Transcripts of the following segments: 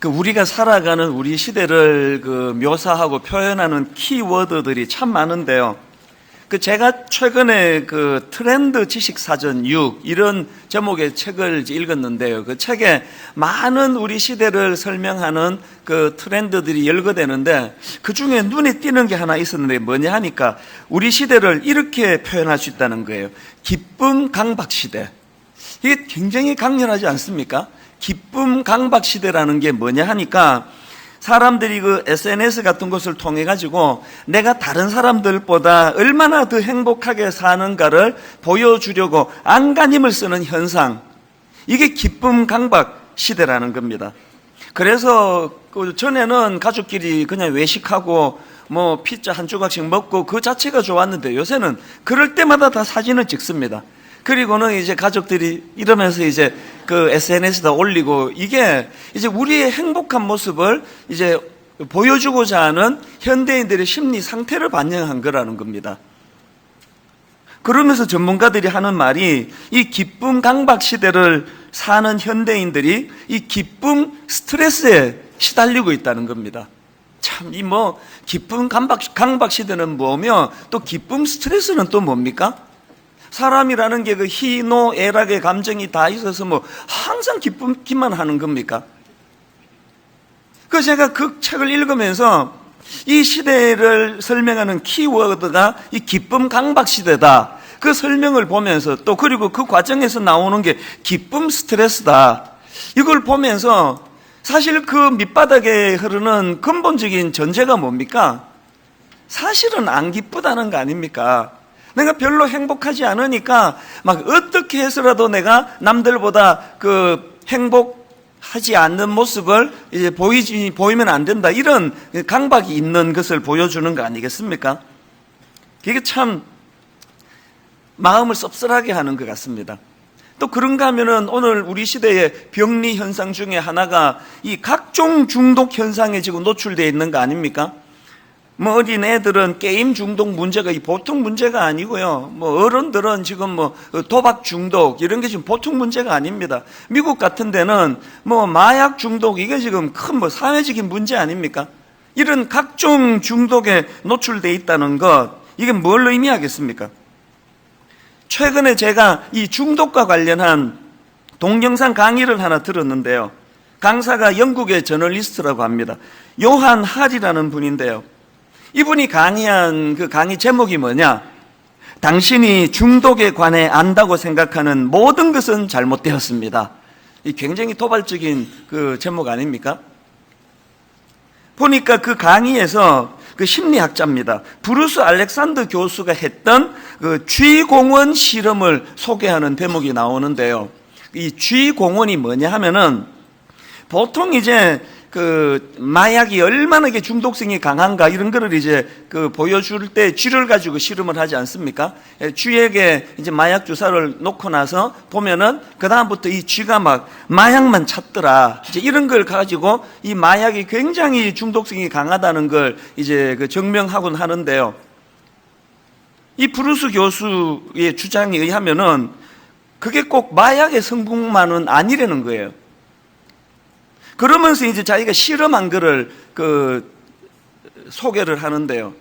우리가 살아가는 우리 시대를 묘사하고 표현하는 키워드들이 참 많은데요. 제가 최근에 트렌드 지식사전 6 이런 제목의 책을 읽었는데요. 그 책에 많은 우리 시대를 설명하는 트렌드들이 열거되는데 그 중에 눈에 띄는 게 하나 있었는데 뭐냐 하니까 우리 시대를 이렇게 표현할 수 있다는 거예요. 기쁨 강박 시대. 이게 굉장히 강렬하지 않습니까? 기쁨 강박 시대라는 게 뭐냐 하니까 사람들이 SNS 같은 것을 통해 가지고 내가 다른 사람들보다 얼마나 더 행복하게 사는가를 보여주려고 안간힘을 쓰는 현상, 이게 기쁨 강박 시대라는 겁니다. 그래서 전에는 가족끼리 그냥 외식하고 피자 한 조각씩 먹고 그 자체가 좋았는데 요새는 그럴 때마다 다 사진을 찍습니다. 그리고는 이제 가족들이 이러면서 이제 SNS에다 올리고, 이게 이제 우리의 행복한 모습을 이제 보여주고자 하는 현대인들의 심리 상태를 반영한 거라는 겁니다. 그러면서 전문가들이 하는 말이 이 기쁨 강박 시대를 사는 현대인들이 이 기쁨 스트레스에 시달리고 있다는 겁니다. 참, 기쁨 강박 시대는 뭐며 또 기쁨 스트레스는 또 뭡니까? 사람이라는 게 희노애락의 감정이 다 있어서 항상 기쁘기만 하는 겁니까? 제가 그 책을 읽으면서 이 시대를 설명하는 키워드가 이 기쁨 강박 시대다. 그 설명을 보면서 또 그리고 그 과정에서 나오는 게 기쁨 스트레스다. 이걸 보면서 사실 그 밑바닥에 흐르는 근본적인 전제가 뭡니까? 사실은 안 기쁘다는 거 아닙니까? 내가 별로 행복하지 않으니까 어떻게 해서라도 내가 남들보다 행복하지 않는 모습을 이제 보이면 안 된다, 이런 강박이 있는 것을 보여주는 거 아니겠습니까? 이게 참 마음을 씁쓸하게 하는 것 같습니다. 또 그런가 하면은 오늘 우리 시대의 병리 현상 중에 하나가 이 각종 중독 현상에 지금 노출되어 있는 거 아닙니까? 어린 애들은 게임 중독 문제가 보통 문제가 아니고요. 어른들은 지금 도박 중독 이런 게 지금 보통 문제가 아닙니다. 미국 같은 데는 마약 중독, 이게 지금 큰 사회적인 문제 아닙니까? 이런 각종 중독에 노출되어 있다는 것, 이게 뭘 의미하겠습니까? 최근에 제가 이 중독과 관련한 동영상 강의를 하나 들었는데요. 강사가 영국의 저널리스트라고 합니다. 요한 할이라는 분인데요. 이분이 강의한 그 강의 제목이 뭐냐? 당신이 중독에 관해 안다고 생각하는 모든 것은 잘못되었습니다. 이 굉장히 도발적인 제목 아닙니까? 보니까 그 강의에서 심리학자입니다. 브루스 알렉산더 교수가 했던 쥐공원 실험을 소개하는 대목이 나오는데요. 이 쥐공원이 뭐냐 하면은 보통 이제 마약이 얼마나 중독성이 강한가 이런 거를 이제 보여줄 때 쥐를 가지고 실험을 하지 않습니까? 쥐에게 이제 마약 주사를 놓고 나서 보면은 그다음부터 이 쥐가 마약만 찾더라. 이제 이런 걸 가지고 이 마약이 굉장히 중독성이 강하다는 걸 이제 증명하곤 하는데요. 이 브루스 교수의 주장에 의하면은 그게 꼭 마약의 성분만은 아니라는 거예요. 그러면서 이제 자기가 실험한 거를 소개를 하는데요.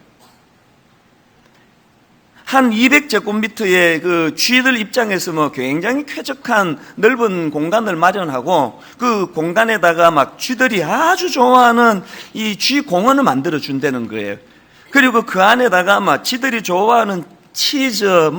한 200제곱미터의 쥐들 입장에서 굉장히 쾌적한 넓은 공간을 마련하고 그 공간에다가 쥐들이 아주 좋아하는 이 쥐 공원을 만들어 준다는 거예요. 그리고 그 안에다가 쥐들이 좋아하는 치즈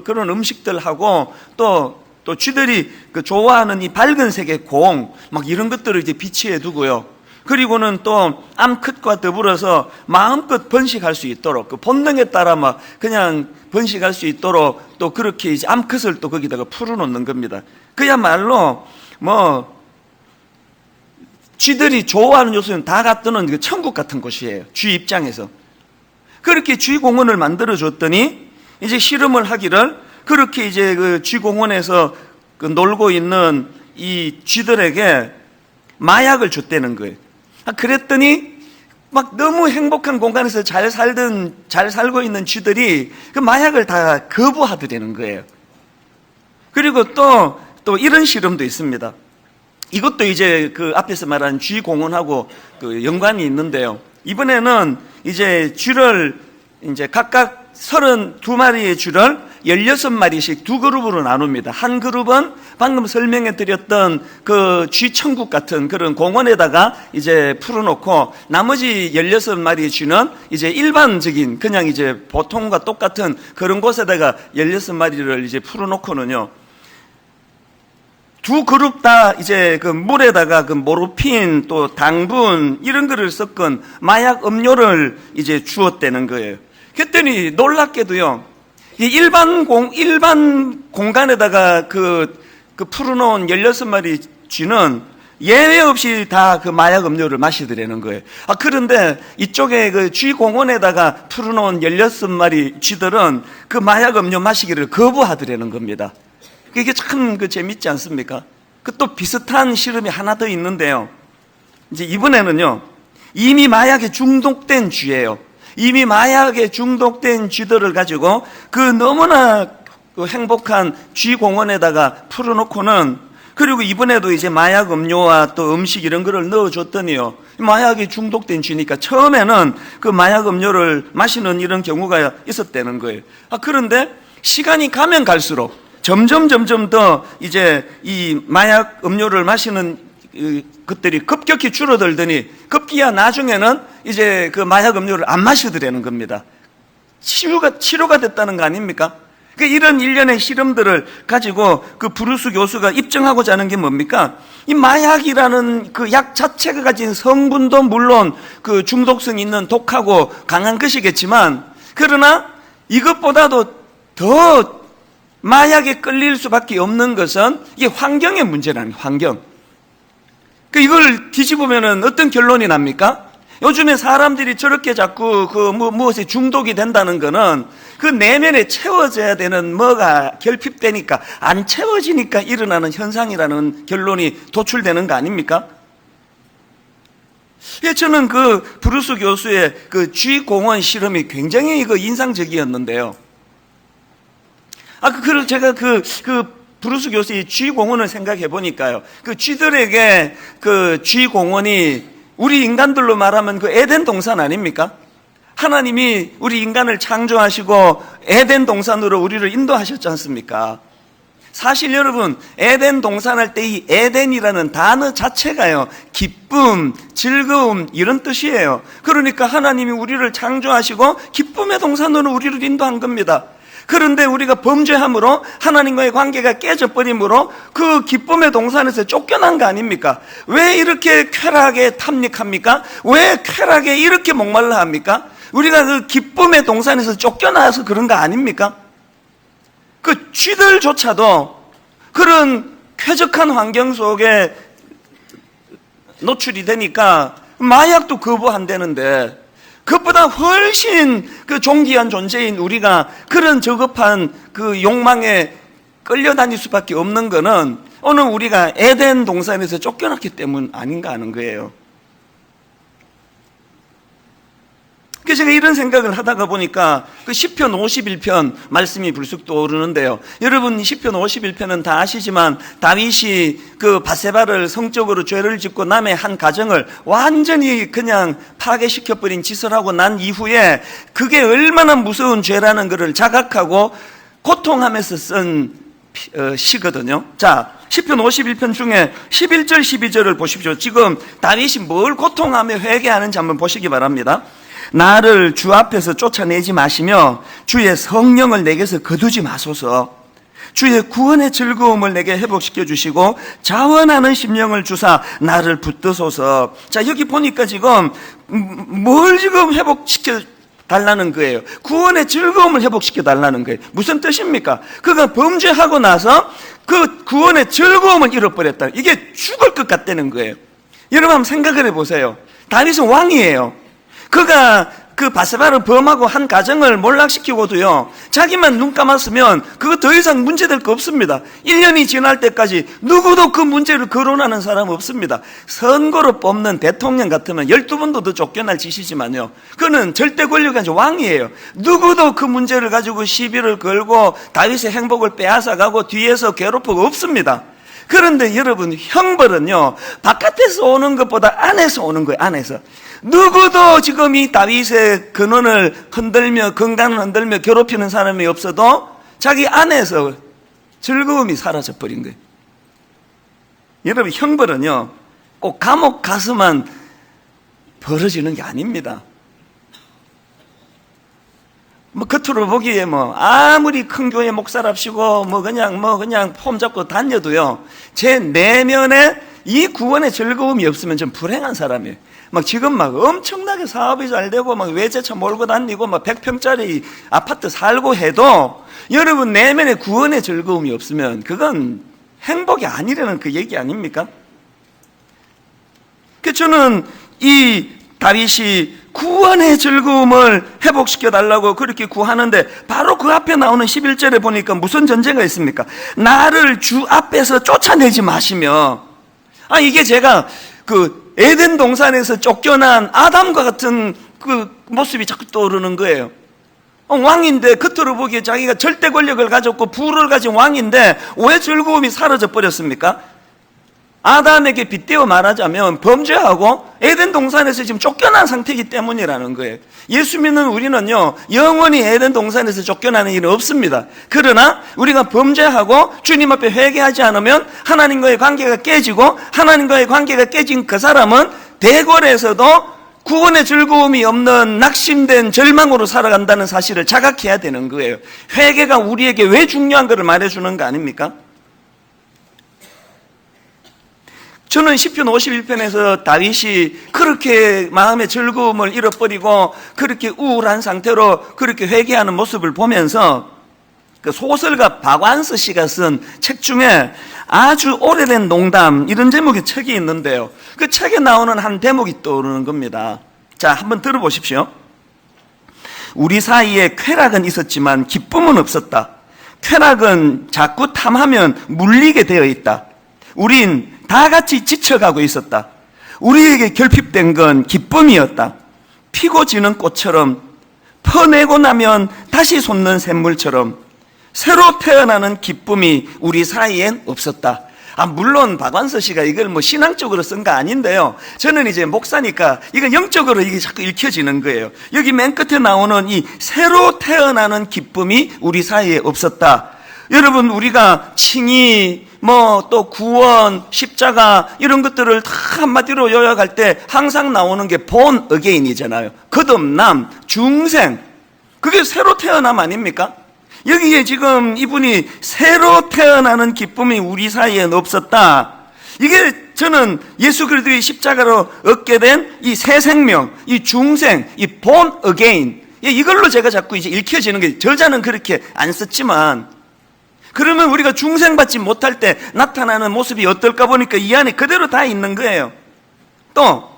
그런 음식들하고 또 쥐들이 좋아하는 이 밝은 색의 공, 이런 것들을 이제 비치해 두고요. 그리고는 또 암컷과 더불어서 마음껏 번식할 수 있도록 본능에 따라 그냥 번식할 수 있도록 또 그렇게 이제 암컷을 또 거기다가 풀어놓는 겁니다. 그야말로 쥐들이 좋아하는 요소는 다 갖다는 천국 같은 곳이에요. 쥐 입장에서. 그렇게 쥐 공원을 만들어 줬더니 이제 실험을 하기를 그렇게 이제 쥐 공원에서 놀고 있는 이 쥐들에게 마약을 줬다는 거예요. 그랬더니 너무 행복한 공간에서 잘 살고 있는 쥐들이 그 마약을 다 거부하더라는 거예요. 그리고 또 이런 실험도 있습니다. 이것도 이제 그 앞에서 말한 쥐 공원하고 그 연관이 있는데요. 이번에는 이제 쥐를 이제 각각 32마리의 쥐를 16마리씩 두 그룹으로 나눕니다. 한 그룹은 방금 설명해 드렸던 그 쥐천국 같은 그런 공원에다가 이제 풀어놓고, 나머지 16마리의 쥐는 이제 일반적인 그냥 이제 보통과 똑같은 그런 곳에다가 16마리를 이제 풀어놓고는요, 두 그룹 다 이제 그 물에다가 그 모르핀 또 당분 이런 거를 섞은 마약 음료를 이제 주었다는 거예요. 그랬더니 놀랍게도요, 이 일반 공간에다가 그 풀어놓은 16마리 쥐는 예외 없이 다 그 마약 음료를 마시더라는 거예요. 그런데 이쪽에 그 쥐 공원에다가 풀어놓은 16마리 쥐들은 그 마약 음료 마시기를 거부하더라는 겁니다. 이게 참 그 재밌지 않습니까? 그 또 비슷한 실험이 하나 더 있는데요. 이제 이번에는요, 이미 마약에 중독된 쥐예요. 이미 마약에 중독된 쥐들을 가지고 그 너무나 그 행복한 쥐 공원에다가 풀어놓고는, 그리고 이번에도 이제 마약 음료와 또 음식 이런 거를 넣어줬더니요, 마약에 중독된 쥐니까 처음에는 그 마약 음료를 마시는 이런 경우가 있었다는 거예요. 그런데 시간이 가면 갈수록 점점 더 이제 이 마약 음료를 마시는 것들이 급격히 줄어들더니 급기야 나중에는 이제 그 마약 음료를 안 마시더라는 겁니다. 치료가 됐다는 거 아닙니까? 이런 일련의 실험들을 가지고 그 브루스 교수가 입증하고자 하는 게 뭡니까? 이 마약이라는 그 약 자체가 가진 성분도 물론 그 중독성이 있는 독하고 강한 것이겠지만, 그러나 이것보다도 더 마약에 끌릴 수밖에 없는 것은 이게 환경의 문제라는 거예요. 환경. 이걸 뒤집으면 어떤 결론이 납니까? 요즘에 사람들이 저렇게 자꾸 무엇에 중독이 된다는 거는 그 내면에 채워져야 되는 뭐가 결핍되니까, 안 채워지니까 일어나는 현상이라는 결론이 도출되는 거 아닙니까? 저는 그 브루스 교수의 그 쥐 공원 실험이 굉장히 인상적이었는데요. 제가 그 브루스 교수의 쥐 공원을 생각해 보니까요, 그 쥐들에게 그 쥐 공원이 우리 인간들로 말하면 그 에덴 동산 아닙니까? 하나님이 우리 인간을 창조하시고 에덴 동산으로 우리를 인도하셨지 않습니까? 사실 여러분, 에덴 동산할 때 이 에덴이라는 단어 자체가요, 기쁨, 즐거움 이런 뜻이에요. 그러니까 하나님이 우리를 창조하시고 기쁨의 동산으로 우리를 인도한 겁니다. 그런데 우리가 범죄함으로 하나님과의 관계가 깨져버림으로 그 기쁨의 동산에서 쫓겨난 거 아닙니까? 왜 이렇게 쾌락에 탐닉합니까? 왜 쾌락에 이렇게 목말라 합니까? 우리가 그 기쁨의 동산에서 쫓겨나서 그런 거 아닙니까? 그 쥐들조차도 그런 쾌적한 환경 속에 노출이 되니까 마약도 거부한다는데, 그것보다 훨씬 그 존귀한 존재인 우리가 그런 저급한 그 욕망에 끌려다닐 수밖에 없는 거는 오늘 우리가 에덴 동산에서 쫓겨났기 때문 아닌가 하는 거예요. 그래서 제가 이런 생각을 하다가 보니까 그 시편 51편 말씀이 불쑥 떠오르는데요. 여러분, 시편 51편은 다 아시지만 다윗이 그 바세바를 성적으로 죄를 짓고 남의 한 가정을 완전히 그냥 파괴시켜버린 짓을 하고 난 이후에 그게 얼마나 무서운 죄라는 것을 자각하고 고통하면서 쓴 시거든요. 자, 시편 51편 중에 11절 12절을 보십시오. 지금 다윗이 뭘 고통하며 회개하는지 한번 보시기 바랍니다. 나를 주 앞에서 쫓아내지 마시며 주의 성령을 내게서 거두지 마소서. 주의 구원의 즐거움을 내게 회복시켜 주시고 자원하는 심령을 주사 나를 붙드소서. 자, 여기 보니까 지금 뭘 지금 회복시켜 달라는 거예요? 구원의 즐거움을 회복시켜 달라는 거예요. 무슨 뜻입니까? 그가 범죄하고 나서 그 구원의 즐거움을 잃어버렸다. 이게 죽을 것 같다는 거예요. 여러분 한번 생각을 해보세요. 다윗은 왕이에요. 그가 그 바세바를 범하고 한 가정을 몰락시키고도요, 자기만 눈 감았으면 그거 더 이상 문제될 거 없습니다. 1년이 지날 때까지 누구도 그 문제를 거론하는 사람 없습니다. 선거로 뽑는 대통령 같으면 12번도 더 쫓겨날 짓이지만요, 그는 절대 권력이 아니라 왕이에요. 누구도 그 문제를 가지고 시비를 걸고 다윗의 행복을 빼앗아가고 뒤에서 괴롭히고 없습니다. 그런데 여러분, 형벌은요, 바깥에서 오는 것보다 안에서 오는 거예요. 안에서. 누구도 지금 이 다윗의 근원을 흔들며, 건강을 흔들며 괴롭히는 사람이 없어도 자기 안에서 즐거움이 사라져 버린 거예요. 여러분, 형벌은요, 꼭 감옥 가서만 벌어지는 게 아닙니다. 뭐 겉으로 보기에 뭐 아무리 큰 교회 목사랍시고 그냥 폼 잡고 다녀도요, 제 내면에 이 구원의 즐거움이 없으면 좀 불행한 사람이에요. 막 지금 막 엄청나게 사업이 잘 되고 막 외제차 몰고 다니고 막 100평짜리 아파트 살고 해도 여러분 내면에 구원의 즐거움이 없으면 그건 행복이 아니라는 그 얘기 아닙니까? 그 저는 이 다윗이 구원의 즐거움을 회복시켜 달라고 그렇게 구하는데 바로 그 앞에 나오는 11절에 보니까 무슨 전제가 있습니까? 나를 주 앞에서 쫓아내지 마시며. 이게 제가 그 에덴 동산에서 쫓겨난 아담과 같은 그 모습이 자꾸 떠오르는 거예요. 왕인데 겉으로 보기에 자기가 절대 권력을 가졌고 부를 가진 왕인데 왜 즐거움이 사라져 버렸습니까? 아담에게 빗대어 말하자면 범죄하고 에덴 동산에서 지금 쫓겨난 상태이기 때문이라는 거예요. 예수 믿는 우리는요, 영원히 에덴 동산에서 쫓겨나는 일은 없습니다. 그러나 우리가 범죄하고 주님 앞에 회개하지 않으면 하나님과의 관계가 깨지고, 하나님과의 관계가 깨진 그 사람은 대궐에서도 구원의 즐거움이 없는 낙심된 절망으로 살아간다는 사실을 자각해야 되는 거예요. 회개가 우리에게 왜 중요한 것을 말해주는 거 아닙니까? 저는 시편 51편에서 다윗이 그렇게 마음의 즐거움을 잃어버리고 그렇게 우울한 상태로 그렇게 회개하는 모습을 보면서 그 소설가 박완서 씨가 쓴 책 중에 아주 오래된 농담, 이런 제목의 책이 있는데요, 그 책에 나오는 한 대목이 떠오르는 겁니다. 자, 한번 들어보십시오. 우리 사이에 쾌락은 있었지만 기쁨은 없었다. 쾌락은 자꾸 탐하면 물리게 되어 있다. 우린 다 같이 지쳐가고 있었다. 우리에게 결핍된 건 기쁨이었다. 피고 지는 꽃처럼, 퍼내고 나면 다시 솟는 샘물처럼 새로 태어나는 기쁨이 우리 사이엔 없었다. 물론 박완서 씨가 이걸 뭐 신앙적으로 쓴 거 아닌데요, 저는 이제 목사니까 이건 영적으로 이게 자꾸 읽혀지는 거예요. 여기 맨 끝에 나오는 이 새로 태어나는 기쁨이 우리 사이에 없었다. 여러분, 우리가 칭의, 또 구원, 십자가 이런 것들을 다 한마디로 요약할 때 항상 나오는 게 born again이잖아요. 거듭남, 중생. 그게 새로 태어남 아닙니까? 여기에 지금 이분이 새로 태어나는 기쁨이 우리 사이엔 없었다. 이게 저는 예수 그리스도의 십자가로 얻게 된 이 새 생명, 이 중생, 이 born again, 이걸로 제가 자꾸 이제 읽혀지는 게, 저자는 그렇게 안 썼지만, 그러면 우리가 중생받지 못할 때 나타나는 모습이 어떨까 보니까 이 안에 그대로 다 있는 거예요. 또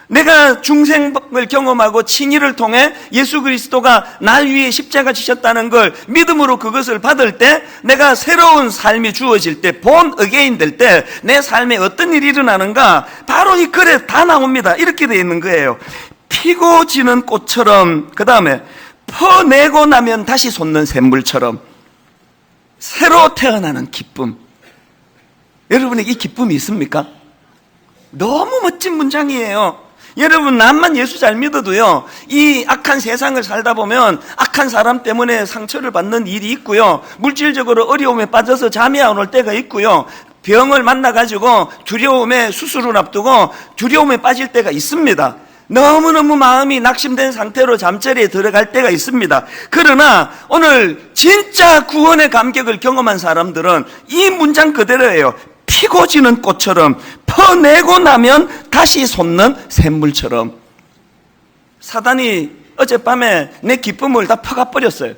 내가 중생을 경험하고 칭의를 통해 예수 그리스도가 날 위해 십자가 지셨다는 걸 믿음으로 그것을 받을 때 내가 새로운 삶이 주어질 때, born again 될 때 내 삶에 어떤 일이 일어나는가, 바로 이 글에 다 나옵니다. 이렇게 되어 있는 거예요. 피고 지는 꽃처럼, 그 다음에 퍼내고 나면 다시 솟는 샘물처럼 새로 태어나는 기쁨. 여러분에게 이 기쁨이 있습니까? 너무 멋진 문장이에요. 여러분, 남만 예수 잘 믿어도요, 이 악한 세상을 살다 보면 악한 사람 때문에 상처를 받는 일이 있고요, 물질적으로 어려움에 빠져서 잠이 안 올 때가 있고요, 병을 만나가지고 두려움에 수술을 앞두고 두려움에 빠질 때가 있습니다. 너무너무 마음이 낙심된 상태로 잠자리에 들어갈 때가 있습니다. 그러나 오늘 진짜 구원의 감격을 경험한 사람들은 이 문장 그대로예요. 피고 지는 꽃처럼, 퍼내고 나면 다시 솟는 샘물처럼. 사단이 어젯밤에 내 기쁨을 다 퍼가버렸어요.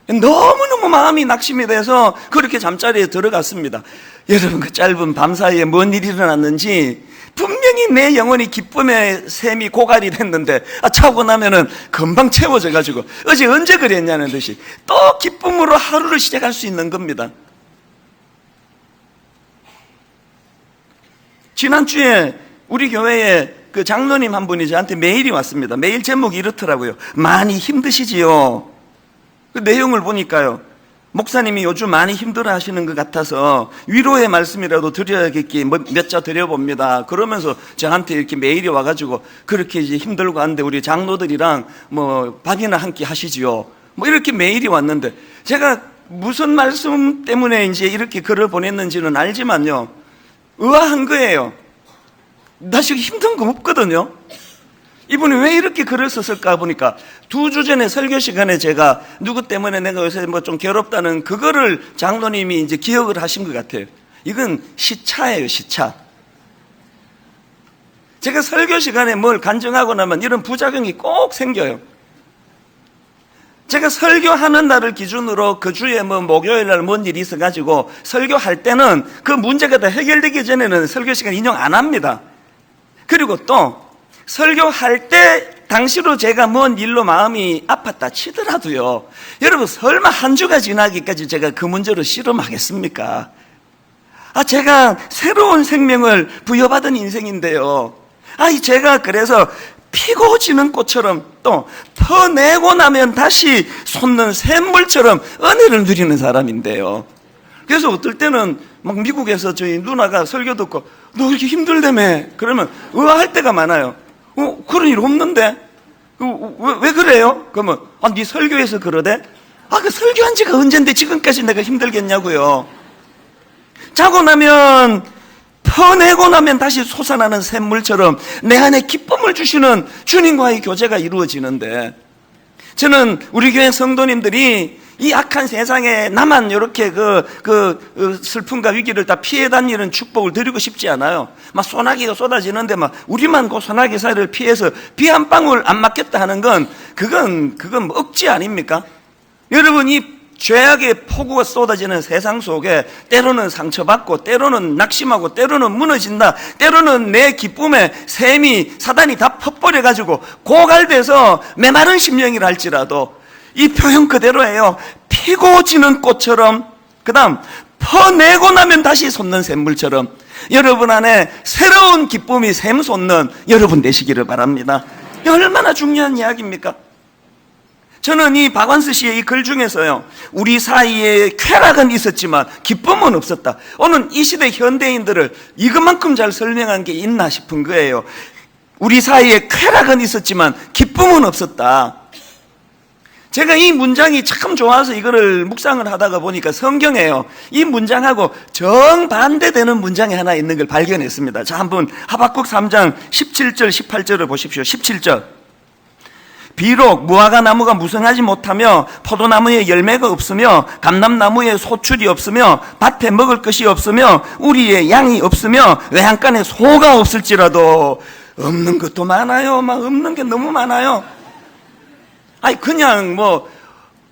너무너무 마음이 낙심이 돼서 그렇게 잠자리에 들어갔습니다. 여러분, 그 짧은 밤 사이에 뭔 일이 일어났는지 분명히 내 영혼이 기쁨의 샘이 고갈이 됐는데 자고 나면은 금방 채워져가지고 어제 언제 그랬냐는 듯이 또 기쁨으로 하루를 시작할 수 있는 겁니다. 지난주에 우리 교회에 그 장로님 한 분이 저한테 메일이 왔습니다. 메일 제목이 이렇더라고요. 많이 힘드시지요? 그 내용을 보니까요, 목사님이 요즘 많이 힘들어 하시는 것 같아서 위로의 말씀이라도 드려야겠기 몇 자 드려봅니다. 그러면서 저한테 이렇게 메일이 와가지고 그렇게 이제 힘들고 하는데 우리 장로들이랑 뭐 밥이나 한 끼 하시지요. 뭐 이렇게 메일이 왔는데 제가 무슨 말씀 때문에 이제 이렇게 글을 보냈는지는 알지만요. 의아한 거예요. 나 지금 힘든 거 없거든요. 이분이 왜 이렇게 글을 썼을까 보니까 2주 전에 설교 시간에 제가 누구 때문에 내가 요새 뭐 좀 괴롭다는 그거를 장로님이 이제 기억을 하신 것 같아요. 이건 시차예요, 시차. 제가 설교 시간에 뭘 간증하고 나면 이런 부작용이 꼭 생겨요. 제가 설교하는 날을 기준으로 그 주에 뭐 목요일 날 뭔 일이 있어가지고 설교할 때는 그 문제가 다 해결되기 전에는 설교 시간 인용 안 합니다. 그리고 또 설교할 때 당시로 제가 뭔 일로 마음이 아팠다 치더라도요, 여러분 설마 한 주가 지나기까지 제가 그 문제로 씨름하겠습니까? 제가 새로운 생명을 부여받은 인생인데요. 제가 그래서 피고 지는 꽃처럼 또 터내고 나면 다시 솟는 샘물처럼 은혜를 누리는 사람인데요. 그래서 어떨 때는 막 미국에서 저희 누나가 설교 듣고 너 이렇게 힘들다며 그러면 의아할 때가 많아요. 그런 일 없는데? 왜 그래요? 그러면, 네 설교에서 그러대? 그 설교한 지가 언젠데 지금까지 내가 힘들겠냐고요. 자고 나면, 퍼내고 나면 다시 솟아나는 샘물처럼 내 안에 기쁨을 주시는 주님과의 교제가 이루어지는데, 저는 우리 교회 성도님들이 이 악한 세상에 나만 이렇게 슬픔과 위기를 다 피해 다니는 축복을 드리고 싶지 않아요. 막 소나기가 쏟아지는데 막 우리만 그 소나기 사이를 피해서 비 한 방울 안 맞겠다 하는 그건 뭐 억지 아닙니까? 여러분, 이 죄악의 폭우가 쏟아지는 세상 속에 때로는 상처받고 때로는 낙심하고 때로는 무너진다, 때로는 내 기쁨에 샘이 사단이 다 퍼버려가지고 고갈돼서 메마른 심령이라 할지라도 이 표현 그대로예요. 피고 지는 꽃처럼, 그 다음 퍼내고 나면 다시 솟는 샘물처럼 여러분 안에 새로운 기쁨이 샘솟는 여러분 되시기를 바랍니다. 얼마나 중요한 이야기입니까? 저는 이 박완서 씨의 이 글 중에서요, 우리 사이에 쾌락은 있었지만 기쁨은 없었다. 오늘 이 시대 현대인들을 이것만큼 잘 설명한 게 있나 싶은 거예요. 우리 사이에 쾌락은 있었지만 기쁨은 없었다. 제가 이 문장이 참 좋아서 이거를 묵상을 하다가 보니까 성경에요, 이 문장하고 정반대되는 문장이 하나 있는 걸 발견했습니다. 자, 한번 하박국 3장 17절 18절을 보십시오. 17절. 비록 무화과 나무가 무성하지 못하며 포도나무에 열매가 없으며 감람나무에 소출이 없으며 밭에 먹을 것이 없으며 우리의 양이 없으며 외양간에 소가 없을지라도, 없는 것도 많아요. 막 없는 게 너무 많아요. 그냥 뭐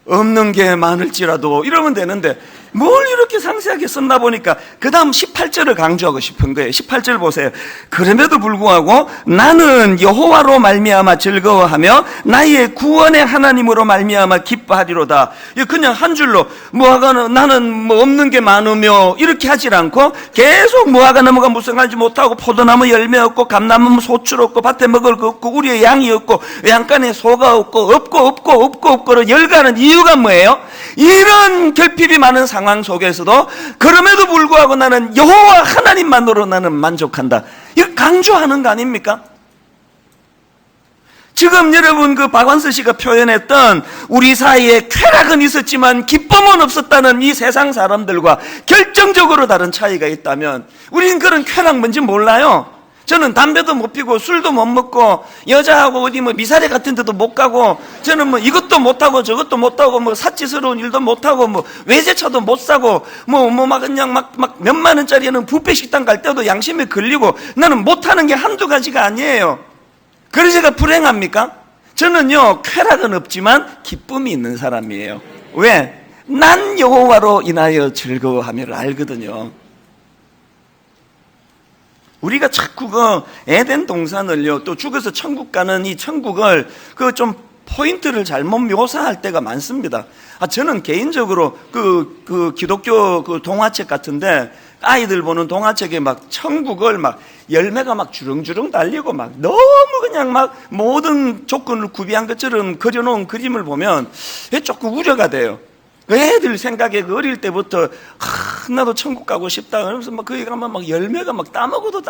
없는 게 많을지라도 이러면 되는데 뭘 이렇게 상세하게 썼나 보니까 그 다음 18절을 강조하고 싶은 거예요. 18절 보세요. 그럼에도 불구하고 나는 여호와로 말미암아 즐거워하며 나의 구원의 하나님으로 말미암아 기뻐하리로다. 그냥 한 줄로 무화과는 나는 뭐 없는 게 많으며 이렇게 하질 않고 계속 무화과 나무가 무성하지 못하고 포도나무 열매 없고 감나무 소출 없고 밭에 먹을 거 없고 우리의 양이 없고 외양간에 소가 없고를 열가는 이유가 뭐예요? 이런 결핍이 많은 상황 속에서도 그럼에도 불구하고 나는 여호와 하나님만으로 나는 만족한다. 이거 강조하는 거 아닙니까? 지금 여러분 그 박완서 씨가 표현했던 우리 사이에 쾌락은 있었지만 기쁨은 없었다는 이 세상 사람들과 결정적으로 다른 차이가 있다면 우리는 그런 쾌락 뭔지 몰라요. 저는 담배도 못 피고 술도 못 먹고 여자하고 어디 뭐 미사리 같은 데도 못 가고 저는 뭐 이것도 못 하고 저것도 못 하고 뭐 사치스러운 일도 못 하고 뭐 외제차도 못 사고 뭐 막 그냥 막 몇만 원짜리는 뷔페 식당 갈 때도 양심에 걸리고 나는 못 하는 게 한두 가지가 아니에요. 그래서 제가 불행합니까? 저는요 쾌락은 없지만 기쁨이 있는 사람이에요. 왜? 난 여호와로 인하여 즐거워하며를 알거든요. 우리가 자꾸 그 에덴 동산을요, 또 죽어서 천국 가는 이 천국을 그 좀 포인트를 잘못 묘사할 때가 많습니다. 저는 개인적으로 그 기독교 그 동화책 같은데 아이들 보는 동화책에 막 천국을 막 열매가 막 주렁주렁 달리고 막 너무 그냥 막 모든 조건을 구비한 것처럼 그려놓은 그림을 보면 조금 우려가 돼요. 그 애들 생각에 그 어릴 때부터 나도 천국 가고 싶다 그러면서 막 거기 가면 막 열매가 막 따먹어도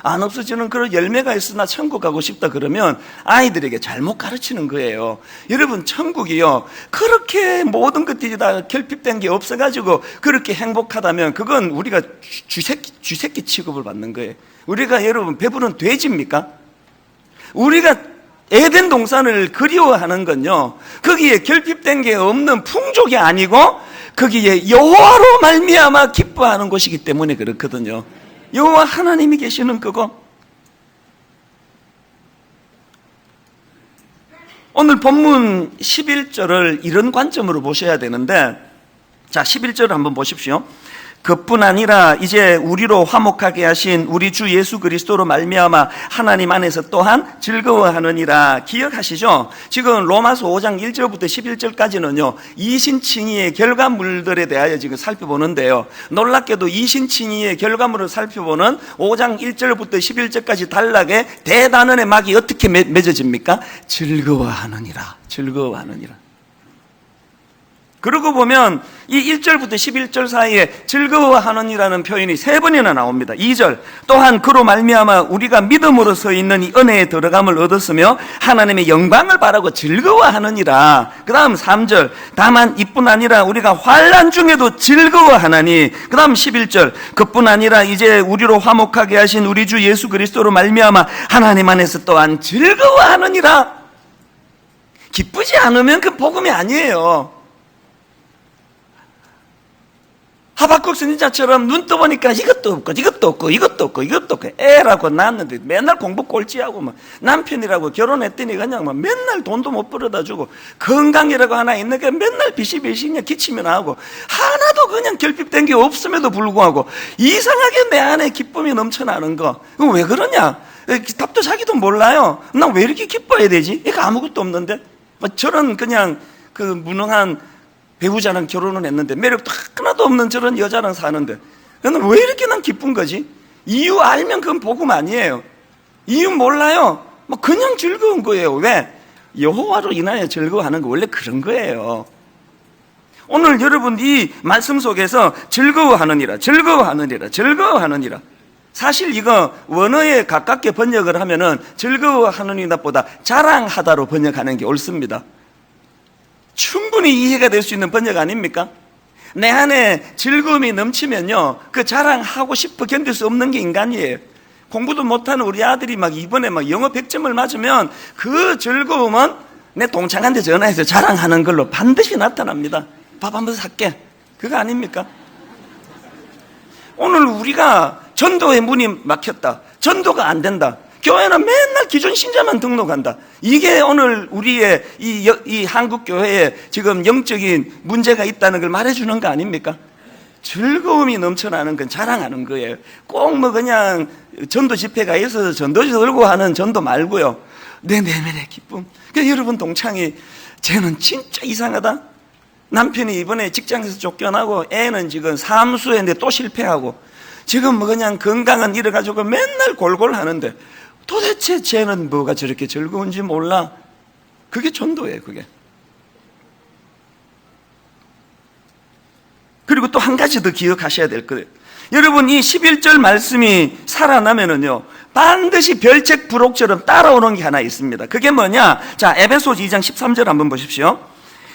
안 없어지는 그런 열매가 있어. 나 천국 가고 싶다 그러면 아이들에게 잘못 가르치는 거예요. 여러분, 천국이요, 그렇게 모든 것들이 다 결핍된 게 없어가지고 그렇게 행복하다면 그건 우리가 쥐새끼 취급을 받는 거예요. 우리가 여러분 배부른 돼지입니까? 우리가 에덴 동산을 그리워하는 건요, 거기에 결핍된 게 없는 풍족이 아니고 거기에 여호와로 말미암아 기뻐하는 곳이기 때문에 그렇거든요. 여호와 하나님이 계시는 그거. 오늘 본문 11절을 이런 관점으로 보셔야 되는데, 자, 11절을 한번 보십시오. 그뿐 아니라 이제 우리로 화목하게 하신 우리 주 예수 그리스도로 말미암아 하나님 안에서 또한 즐거워하느니라. 기억하시죠? 지금 로마서 5장 1절부터 11절까지는요 이신칭의의 결과물들에 대하여 지금 살펴보는데요, 놀랍게도 이신칭의의 결과물을 살펴보는 5장 1절부터 11절까지 단락에 대단원의 막이 어떻게 맺어집니까? 즐거워하느니라. 즐거워하느니라. 그러고 보면 이 1절부터 11절 사이에 즐거워하느니라는 표현이 3번이나 나옵니다. 2절, 또한 그로 말미암아 우리가 믿음으로 서 있는 이 은혜에 들어감을 얻었으며 하나님의 영광을 바라고 즐거워하느니라. 그 다음 3절, 다만 이뿐 아니라 우리가 환난 중에도 즐거워하나니. 그 다음 11절, 그뿐 아니라 이제 우리로 화목하게 하신 우리 주 예수 그리스도로 말미암아 하나님 안에서 또한 즐거워하느니라. 기쁘지 않으면 그 복음이 아니에요. 하박국 선지자처럼 눈 떠보니까 이것도 없고 애라고 낳았는데 맨날 공부 꼴찌하고 막 남편이라고 결혼했더니 그냥 막 맨날 돈도 못 벌어다 주고 건강이라고 하나 있는 게 맨날 비시비시 그냥 기치면 하고 하나도 그냥 결핍된 게 없음에도 불구하고 이상하게 내 안에 기쁨이 넘쳐나는 거. 이거 왜 그러냐? 답도 자기도 몰라요. 난 왜 이렇게 기뻐해야 되지? 이거 아무것도 없는데. 저런 그냥 그 무능한 배우자랑 결혼을 했는데 매력도 하나도 없는 저런 여자랑 사는데 나는 왜 이렇게 난 기쁜 거지? 이유 알면 그건 복음 아니에요. 이유 몰라요. 뭐 그냥 즐거운 거예요. 왜? 여호와로 인하여 즐거워하는 거 원래 그런 거예요. 오늘 여러분 이 말씀 속에서 즐거워하느니라. 사실 이거 원어에 가깝게 번역을 하면은 즐거워하느니라보다 자랑하다로 번역하는 게 옳습니다. 충분히 이해가 될 수 있는 번역 아닙니까? 내 안에 즐거움이 넘치면요, 그 자랑하고 싶어 견딜 수 없는 게 인간이에요. 공부도 못하는 우리 아들이 막 이번에 막 영어 100점을 맞으면 그 즐거움은 내 동창한테 전화해서 자랑하는 걸로 반드시 나타납니다. 밥 한번 살게. 그거 아닙니까? 오늘 우리가 전도의 문이 막혔다, 전도가 안 된다, 교회는 맨날 기존 신자만 등록한다, 이게 오늘 우리의 이 한국 교회에 지금 영적인 문제가 있다는 걸 말해주는 거 아닙니까? 즐거움이 넘쳐나는 건 자랑하는 거예요. 꼭 뭐 그냥 전도 집회가 있어서 전도지 들고 하는 전도 말고요, 내 내면의 기쁨. 그러니까 여러분 동창이 쟤는 진짜 이상하다. 남편이 이번에 직장에서 쫓겨나고 애는 지금 사무소에 또 실패하고 지금 뭐 그냥 건강은 잃어가지고 맨날 골골 하는데 도대체 쟤는 뭐가 저렇게 즐거운지 몰라. 그게 전도예요, 그게. 그리고 또 한 가지 더 기억하셔야 될 거예요. 여러분 이 11절 말씀이 살아나면은요 반드시 별책 부록처럼 따라오는 게 하나 있습니다. 그게 뭐냐? 자, 에베소서 2장 13절 한번 보십시오.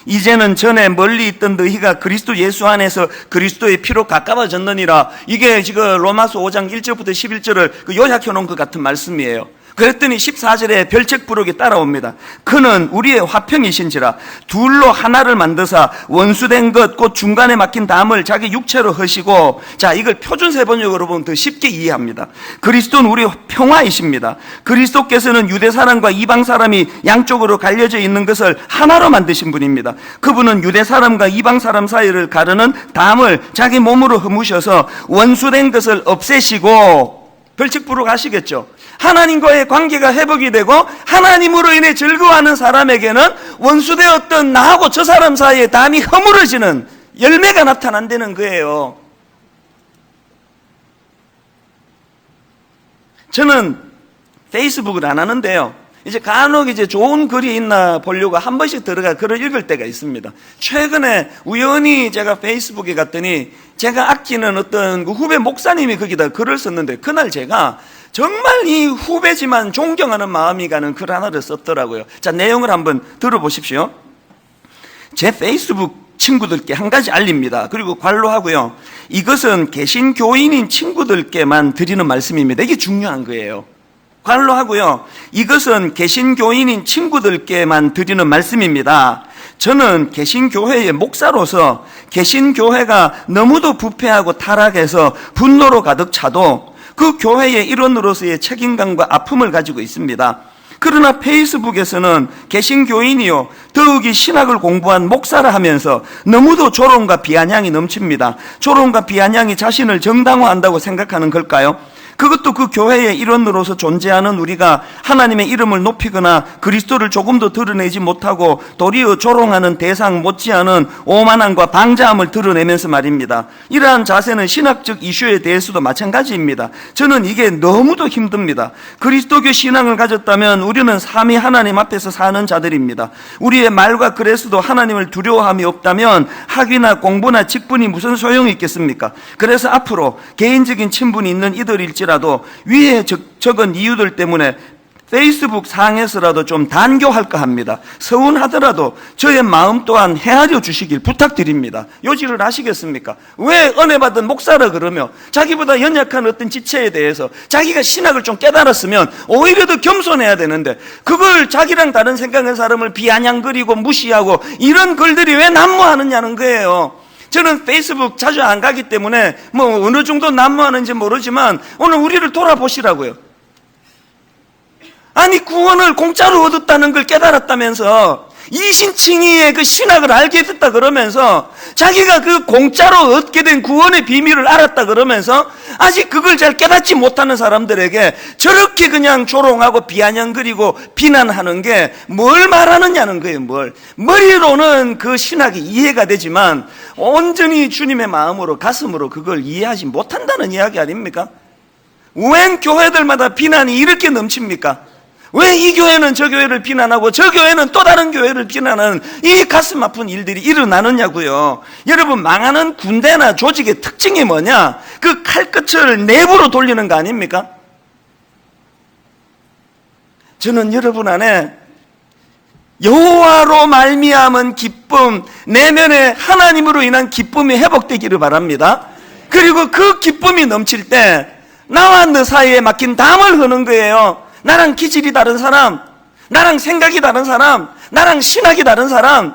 이제는 전에 멀리 있던 너희가 그리스도 예수 안에서 그리스도의 피로 가까워졌느니라. 이게 지금 로마서 5장 1절부터 11절을 요약해 놓은 것 같은 말씀이에요. 그랬더니 14절에 별책 부록이 따라옵니다. 그는 우리의 화평이신지라 둘로 하나를 만드사 원수된 것 곧 중간에 막힌 담을 자기 육체로 허시고. 자, 이걸 표준세 번역으로 보면 더 쉽게 이해합니다. 그리스도는 우리의 평화이십니다. 그리스도께서는 유대 사람과 이방 사람이 양쪽으로 갈려져 있는 것을 하나로 만드신 분입니다. 그분은 유대 사람과 이방 사람 사이를 가르는 담을 자기 몸으로 허무셔서 원수된 것을 없애시고. 별책 부록 아시겠죠? 하나님과의 관계가 회복이 되고 하나님으로 인해 즐거워하는 사람에게는 원수되었던 나하고 저 사람 사이에 담이 허물어지는 열매가 나타난다는 거예요. 저는 페이스북을 안 하는데요, 이제 간혹 이제 좋은 글이 있나 보려고 한 번씩 들어가 글을 읽을 때가 있습니다. 최근에 우연히 제가 페이스북에 갔더니 제가 아끼는 어떤 그 후배 목사님이 거기다 글을 썼는데, 그날 제가 정말 이 후배지만 존경하는 마음이 가는 글 하나를 썼더라고요. 자, 내용을 한번 들어보십시오. 제 페이스북 친구들께 한 가지 알립니다. 그리고 관로하고요. 이것은 개신교인인 친구들께만 드리는 말씀입니다. 이게 중요한 거예요. 관로하고요. 이것은 개신교인인 친구들께만 드리는 말씀입니다. 저는 개신교회의 목사로서 개신교회가 너무도 부패하고 타락해서 분노로 가득 차도 그 교회의 일원으로서의 책임감과 아픔을 가지고 있습니다. 그러나 페이스북에서는 개신교인이요 더욱이 신학을 공부한 목사라 하면서 너무도 조롱과 비아냥이 넘칩니다. 조롱과 비아냥이 자신을 정당화한다고 생각하는 걸까요? 그것도 그 교회의 일원으로서 존재하는 우리가 하나님의 이름을 높이거나 그리스도를 조금 더 드러내지 못하고 도리어 조롱하는 대상 못지않은 오만함과 방자함을 드러내면서 말입니다. 이러한 자세는 신학적 이슈에 대해서도 마찬가지입니다. 저는 이게 너무도 힘듭니다. 그리스도교 신앙을 가졌다면 우리는 삼위 하나님 앞에서 사는 자들입니다. 우리의 말과 글에서도 하나님을 두려워함이 없다면 학위나 공부나 직분이 무슨 소용이 있겠습니까? 그래서 앞으로 개인적인 친분이 있는 이들일지라도 위에 적은 이유들 때문에 페이스북 상에서라도 좀 단교할까 합니다. 서운하더라도 저의 마음 또한 헤아려 주시길 부탁드립니다. 요지를 아시겠습니까? 왜 은혜 받은 목사라 그러며 자기보다 연약한 어떤 지체에 대해서 자기가 신학을 좀 깨달았으면 오히려 더 겸손해야 되는데 그걸 자기랑 다른 생각하는 사람을 비아냥거리고 무시하고 이런 글들이 왜 난무하느냐는 거예요. 저는 페이스북 자주 안 가기 때문에 뭐 어느 정도 난무하는지 모르지만 오늘 우리를 돌아보시라고요. 아니 구원을 공짜로 얻었다는 걸 깨달았다면서 이신칭의의 그 신학을 알게 됐다 그러면서 자기가 그 공짜로 얻게 된 구원의 비밀을 알았다 그러면서 아직 그걸 잘 깨닫지 못하는 사람들에게 저렇게 그냥 조롱하고 비아냥거리고 비난하는 게 뭘 말하느냐는 거예요. 머리로는 그 신학이 이해가 되지만 온전히 주님의 마음으로 가슴으로 그걸 이해하지 못한다는 이야기 아닙니까? 웬 교회들마다 비난이 이렇게 넘칩니까? 왜 이 교회는 저 교회를 비난하고 저 교회는 또 다른 교회를 비난하는 이 가슴 아픈 일들이 일어나느냐고요. 여러분, 망하는 군대나 조직의 특징이 뭐냐? 그 칼끝을 내부로 돌리는 거 아닙니까? 저는 여러분 안에 여호와로 말미암은 기쁨, 내면에 하나님으로 인한 기쁨이 회복되기를 바랍니다. 그리고 그 기쁨이 넘칠 때 나와 너 사이에 막힌 담을 흐는 거예요. 나랑 기질이 다른 사람, 나랑 생각이 다른 사람, 나랑 신학이 다른 사람,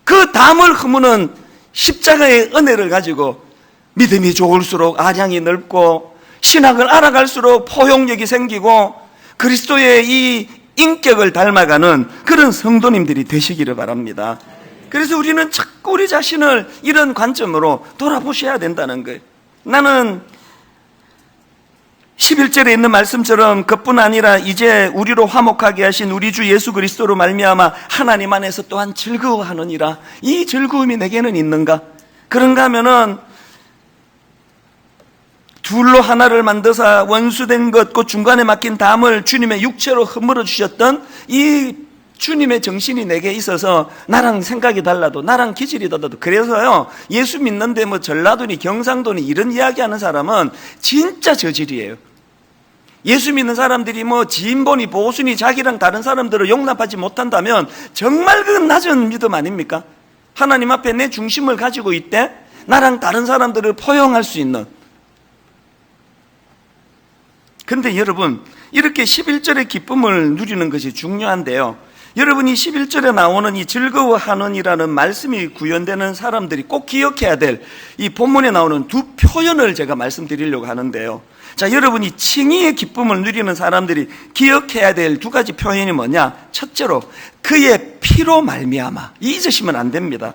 그 담을 허무는 십자가의 은혜를 가지고 믿음이 좋을수록 안양이 넓고 신학을 알아갈수록 포용력이 생기고 그리스도의 이 인격을 닮아가는 그런 성도님들이 되시기를 바랍니다. 그래서 우리는 자꾸 우리 자신을 이런 관점으로 돌아보셔야 된다는 거예요. 나는 11절에 있는 말씀처럼 그뿐 아니라 이제 우리로 화목하게 하신 우리 주 예수 그리스도로 말미암아 하나님 안에서 또한 즐거워하느니라. 이 즐거움이 내게는 있는가? 그런가 하면은 둘로 하나를 만드사 원수된 것 곧 중간에 막힌 담을 주님의 육체로 허물어 주셨던 이 주님의 정신이 내게 있어서 나랑 생각이 달라도 나랑 기질이 달라도, 그래서요 예수 믿는데 뭐 전라도니 경상도니 이런 이야기하는 사람은 진짜 저질이에요. 예수 믿는 사람들이 뭐 진보니 보수니 자기랑 다른 사람들을 용납하지 못한다면 정말 그 낮은 믿음 아닙니까? 하나님 앞에 내 중심을 가지고 있대 나랑 다른 사람들을 포용할 수 있는. 그런데 여러분, 이렇게 11절의 기쁨을 누리는 것이 중요한데요, 여러분이 11절에 나오는 이 즐거워하는이라는 말씀이 구현되는 사람들이 꼭 기억해야 될 이 본문에 나오는 두 표현을 제가 말씀드리려고 하는데요. 자, 여러분이 칭의의 기쁨을 누리는 사람들이 기억해야 될 두 가지 표현이 뭐냐? 첫째로 그의 피로 말미암아. 잊으시면 안 됩니다.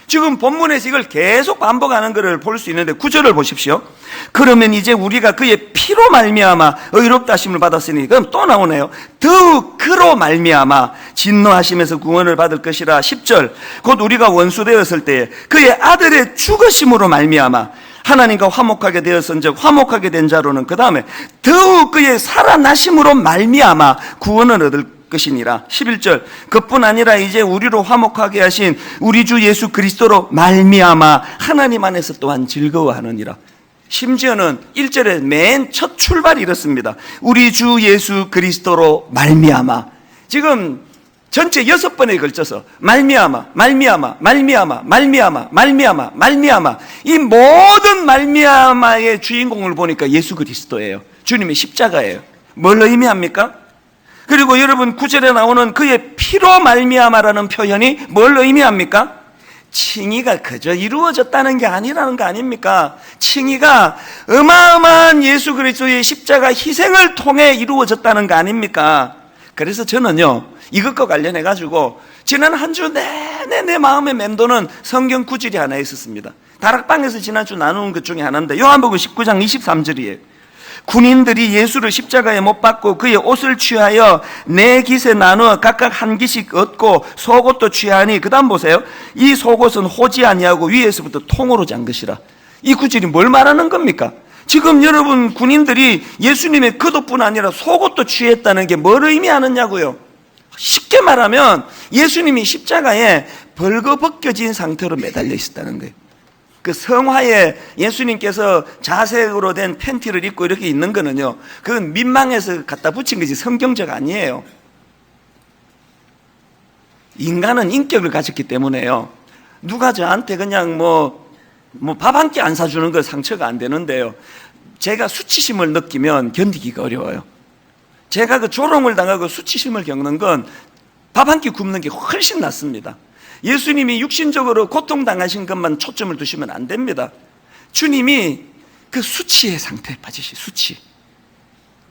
지금 본문에서 이걸 계속 반복하는 것을 볼 수 있는데 9절을 보십시오. 그러면 이제 우리가 그의 피로 말미암아 의롭다 하심을 받았으니, 그럼 또 나오네요. 더욱 그로 말미암아 진노하심에서 구원을 받을 것이라. 10절 곧 우리가 원수 되었을 때에 그의 아들의 죽으심으로 말미암아 하나님과 화목하게 되었은즉 화목하게 된 자로는 그 다음에 더욱 그의 살아나심으로 말미암아 구원을 얻을 것이니라. 11절 그뿐 아니라 이제 우리로 화목하게 하신 우리 주 예수 그리스도로 말미암아 하나님 안에서 또한 즐거워하느니라. 심지어는 1절에 맨 첫 출발이 이렇습니다. 우리 주 예수 그리스도로 말미암아. 지금 전체 6번에 걸쳐서 말미암아, 말미암아, 말미암아, 말미암아, 말미암아, 말미암아. 이 모든 말미암아의 주인공을 보니까 예수 그리스도예요. 주님의 십자가예요. 뭘 의미합니까? 그리고 여러분 9절에 나오는 그의 피로 말미암아라는 표현이 뭘 의미합니까? 칭의가 그저 이루어졌다는 게 아니라는 거 아닙니까? 칭의가 어마어마한 예수 그리스도의 십자가 희생을 통해 이루어졌다는 거 아닙니까? 그래서 저는요, 이것과 관련해 가지고 지난 한 주 내내 내 마음에 맴도는 성경 구절이 하나 있었습니다. 다락방에서 지난주 나누는 것 중에 하나인데 요한복음 19장 23절이에요. 군인들이 예수를 십자가에 못 박고 그의 옷을 취하여 네 깃에 나누어 각각 한 깃씩 얻고 속옷도 취하니, 그 다음 보세요. 이 속옷은 호지 아니하고 위에서부터 통으로 잔 것이라. 이 구절이 뭘 말하는 겁니까? 지금 여러분 군인들이 예수님의 겉옷뿐 아니라 속옷도 취했다는 게 뭘 의미하느냐고요. 쉽게 말하면 예수님이 십자가에 벌거벗겨진 상태로 매달려 있었다는 거예요. 그 성화에 예수님께서 자색으로 된 팬티를 입고 이렇게 있는 거는요, 그건 민망해서 갖다 붙인 것이 성경적 아니에요. 인간은 인격을 가졌기 때문에요, 누가 저한테 그냥 밥 한 끼 안 사주는 거 상처가 안 되는데요, 제가 수치심을 느끼면 견디기가 어려워요. 제가 그 조롱을 당하고 수치심을 겪는 건 밥 한 끼 굶는 게 훨씬 낫습니다. 예수님이 육신적으로 고통당하신 것만 초점을 두시면 안 됩니다. 주님이 그 수치의 상태에 빠지신, 수치,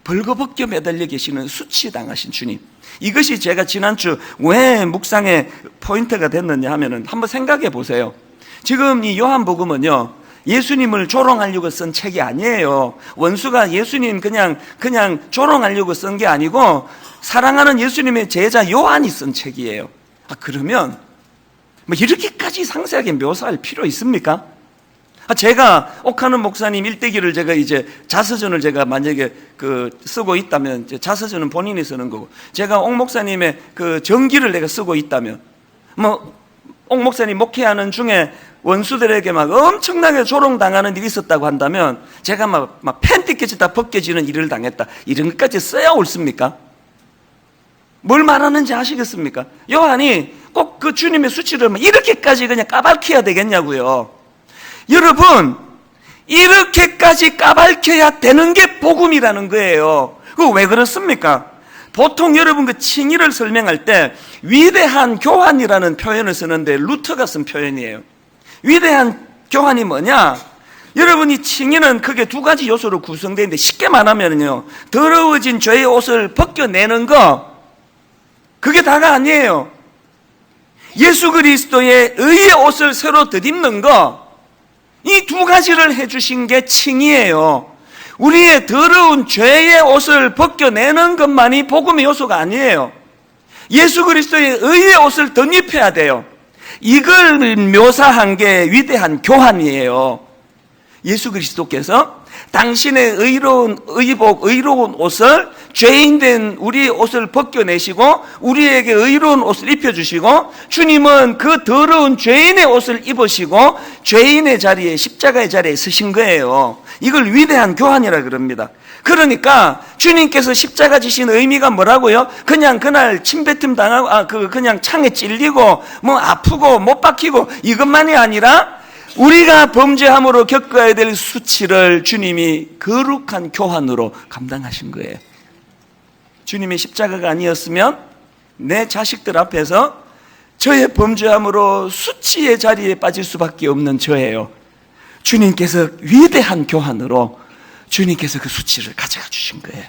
벌거벗겨 매달려 계시는 수치 당하신 주님, 이것이 제가 지난주 왜 묵상의 포인트가 됐느냐 하면은 한번 생각해 보세요. 지금 이 요한복음은요, 예수님을 조롱하려고 쓴 책이 아니에요. 원수가 예수님 그냥 조롱하려고 쓴 게 아니고 사랑하는 예수님의 제자 요한이 쓴 책이에요. 그러면 이렇게까지 상세하게 묘사할 필요 있습니까? 제가 옥하는 목사님 일대기를 제가 이제 자서전을 제가 만약에 쓰고 있다면, 자서전은 본인이 쓰는 거고, 제가 옥 목사님의 그 전기를 내가 쓰고 있다면, 옥 목사님 목회하는 중에 원수들에게 막 엄청나게 조롱당하는 일이 있었다고 한다면, 제가 막 팬티까지 다 벗겨지는 일을 당했다, 이런 것까지 써야 옳습니까? 뭘 말하는지 아시겠습니까? 요한이 꼭 그 주님의 수치를 이렇게까지 그냥 까발켜야 되겠냐고요. 여러분, 이렇게까지 까발켜야 되는 게 복음이라는 거예요. 그거 왜 그렇습니까? 보통 여러분 그 칭의를 설명할 때 위대한 교환이라는 표현을 쓰는데 루터가 쓴 표현이에요. 위대한 교환이 뭐냐? 여러분, 이 칭의는 크게 두 가지 요소로 구성되어 있는데, 쉽게 말하면요, 더러워진 죄의 옷을 벗겨내는 거, 그게 다가 아니에요. 예수 그리스도의 의의 옷을 새로 덧입는 거, 이 두 가지를 해주신 게 칭의예요. 우리의 더러운 죄의 옷을 벗겨내는 것만이 복음의 요소가 아니에요. 예수 그리스도의 의의 옷을 덧입혀야 돼요. 이걸 묘사한 게 위대한 교환이에요. 예수 그리스도께서 당신의 의로운 의복, 의로운 옷을, 죄인된 우리의 옷을 벗겨내시고 우리에게 의로운 옷을 입혀주시고, 주님은 그 더러운 죄인의 옷을 입으시고 죄인의 자리에, 십자가의 자리에 서신 거예요. 이걸 위대한 교환이라 그럽니다. 그러니까 주님께서 십자가 지신 의미가 뭐라고요? 그냥 그날 침뱉음 당하고 그냥 창에 찔리고 아프고 못 박히고 이것만이 아니라 우리가 범죄함으로 겪어야 될 수치를 주님이 거룩한 교환으로 감당하신 거예요. 주님의 십자가가 아니었으면 내 자식들 앞에서 저의 범죄함으로 수치의 자리에 빠질 수밖에 없는 저예요. 주님께서 위대한 교환으로 주님께서 그 수치를 가져가 주신 거예요.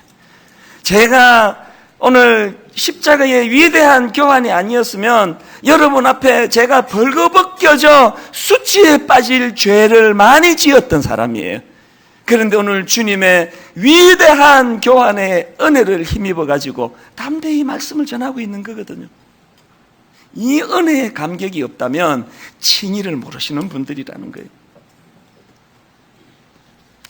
제가 오늘 십자가의 위대한 교환이 아니었으면 여러분 앞에 제가 벌거벗겨져 수치에 빠질 죄를 많이 지었던 사람이에요. 그런데 오늘 주님의 위대한 교환의 은혜를 힘입어 가지고 담대히 말씀을 전하고 있는 거거든요. 이 은혜의 감격이 없다면 칭의를 모르시는 분들이라는 거예요.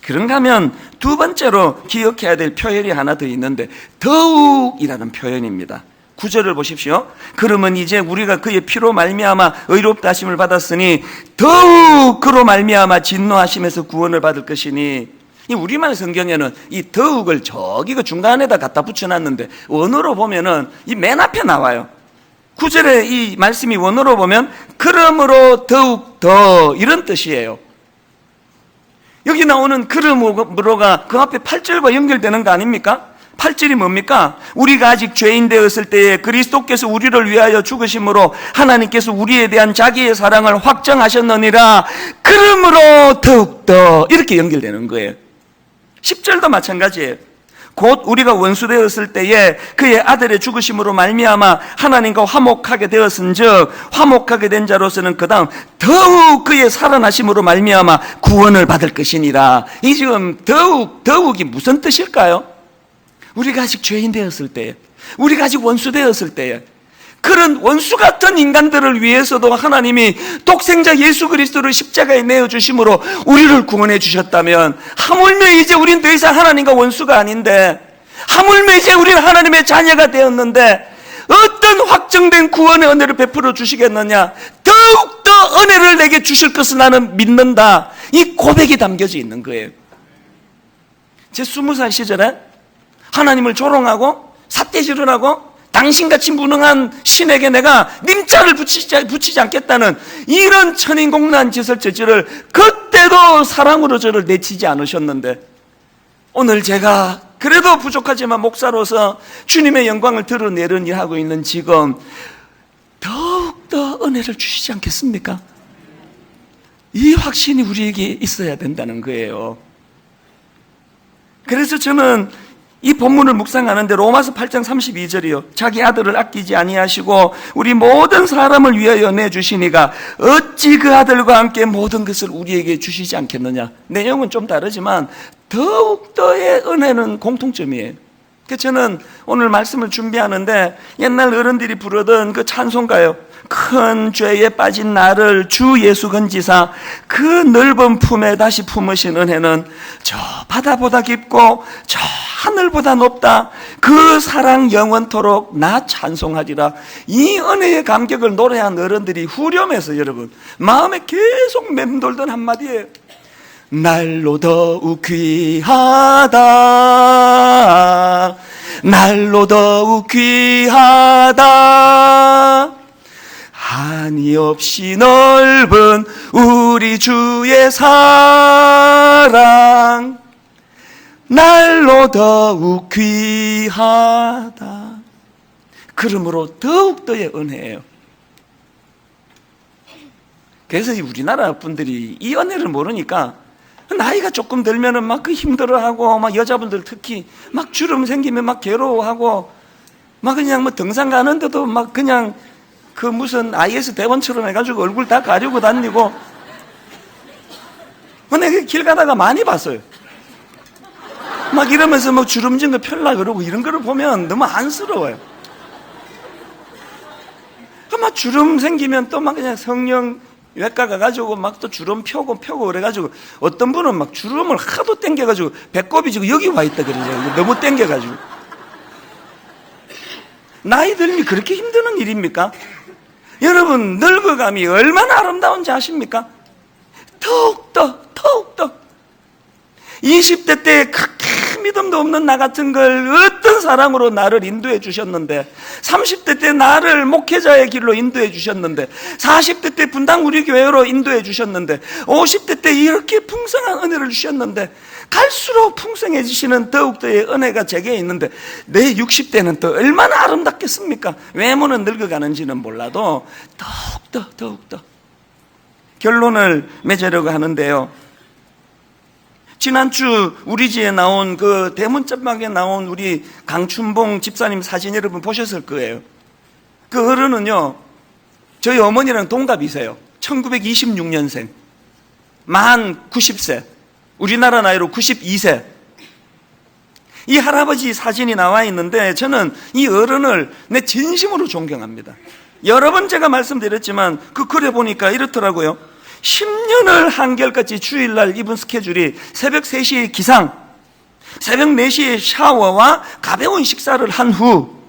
그런가 하면 두 번째로 기억해야 될 표현이 하나 더 있는데 더욱이라는 표현입니다. 9절을 보십시오. 그러면 이제 우리가 그의 피로 말미암아 의롭다 하심을 받았으니 더욱 그로 말미암아 진노하심에서 구원을 받을 것이니, 이 우리말 성경에는 이 더욱을 저기 그 중간에다 갖다 붙여놨는데 원어로 보면은 이 맨 앞에 나와요. 9절에 이 말씀이 원어로 보면 그러므로 더욱 더 이런 뜻이에요. 여기 나오는 그러므로가 그 앞에 8절과 연결되는 거 아닙니까? 8절이 뭡니까? 우리가 아직 죄인 되었을 때에 그리스도께서 우리를 위하여 죽으심으로 하나님께서 우리에 대한 자기의 사랑을 확정하셨느니라. 그러므로 더욱더 이렇게 연결되는 거예요. 10절도 마찬가지예요. 곧 우리가 원수 되었을 때에 그의 아들의 죽으심으로 말미암아 하나님과 화목하게 되었은즉 화목하게 된 자로서는 그 다음 더욱 그의 살아나심으로 말미암아 구원을 받을 것이니라. 이 지금 더욱이 무슨 뜻일까요? 우리가 아직 죄인 되었을 때에, 우리가 아직 원수 되었을 때에, 그런 원수 같은 인간들을 위해서도 하나님이 독생자 예수 그리스도를 십자가에 내어주심으로 우리를 구원해 주셨다면, 하물며 이제 우린 더 이상 하나님과 원수가 아닌데, 하물며 이제 우리는 하나님의 자녀가 되었는데 어떤 확정된 구원의 은혜를 베풀어 주시겠느냐? 더욱더 은혜를 내게 주실 것을 나는 믿는다. 이 고백이 담겨져 있는 거예요. 제 20살 시절에 하나님을 조롱하고 삿대질을 하고 당신같이 무능한 신에게 내가 님자를 붙이지 않겠다는 이런 천인공란 짓을 저지를 그때도 사랑으로 저를 내치지 않으셨는데, 오늘 제가 그래도 부족하지만 목사로서 주님의 영광을 드러내려니 하고 있는 지금 더욱더 은혜를 주시지 않겠습니까? 이 확신이 우리에게 있어야 된다는 거예요. 그래서 저는 이 본문을 묵상하는데 로마서 8장 32절이요. 자기 아들을 아끼지 아니하시고 우리 모든 사람을 위하여 내주시니가 어찌 그 아들과 함께 모든 것을 우리에게 주시지 않겠느냐. 내용은 좀 다르지만 더욱더의 은혜는 공통점이에요. 그래서 저는 오늘 말씀을 준비하는데 옛날 어른들이 부르던 그 찬송가요. 큰 죄에 빠진 나를 주 예수 건지사 그 넓은 품에 다시 품으신 은혜는 저 바다보다 깊고 저 하늘보다 높다. 그 사랑 영원토록 나 찬송하리라. 이 은혜의 감격을 노래한 어른들이 후렴해서 여러분 마음에 계속 맴돌던 한마디예요. 날로 더욱 귀하다. 날로 더욱 귀하다. 한이 없이 넓은 우리 주의 사랑 날로 더욱 귀하다. 그러므로 더욱더의 은혜예요. 그래서 우리나라 분들이 이 은혜를 모르니까 나이가 조금 들면은 막 그 힘들어하고 막 여자분들 특히 막 주름 생기면 막 괴로워하고 막 그냥 뭐 등산 가는데도 막 그냥 그 무슨 IS 대원처럼 해가지고 얼굴 다 가리고 다니고. 근데 길 가다가 많이 봤어요. 막 이러면서 뭐 주름진 거 펼라 그러고 이런 거를 보면 너무 안쓰러워요. 막 주름 생기면 또 막 그냥 성령 외과 가가지고 막 또 주름 펴고 그래가지고 어떤 분은 막 주름을 하도 땡겨가지고 배꼽이 지금 여기 와 있다 그러죠. 너무 땡겨가지고. 나이 들면 그렇게 힘드는 일입니까? 여러분 늙어감이 얼마나 아름다운지 아십니까? 더욱더 20대 때 그렇게 믿음도 없는 나 같은 걸 어떤 사랑으로 나를 인도해 주셨는데, 30대 때 나를 목회자의 길로 인도해 주셨는데, 40대 때 분당 우리 교회로 인도해 주셨는데, 50대 때 이렇게 풍성한 은혜를 주셨는데, 갈수록 풍성해지시는 더욱더의 은혜가 제게 있는데 내 60대는 또 얼마나 아름답겠습니까? 외모는 늙어가는지는 몰라도 더욱더 결론을 맺으려고 하는데요. 지난주 우리 집에 나온 그 대문짝방에 나온 우리 강춘봉 집사님 사진 여러분 보셨을 거예요. 그 어른은요, 저희 어머니랑 동갑이세요. 1926년생, 만 90세, 우리나라 나이로 92세. 이 할아버지 사진이 나와 있는데 저는 이 어른을 내 진심으로 존경합니다. 여러 번 제가 말씀드렸지만 그 글에 보니까 이렇더라고요. 10년을 한결같이 주일날 이분 스케줄이 새벽 3시에 기상, 새벽 4시에 샤워와 가벼운 식사를 한 후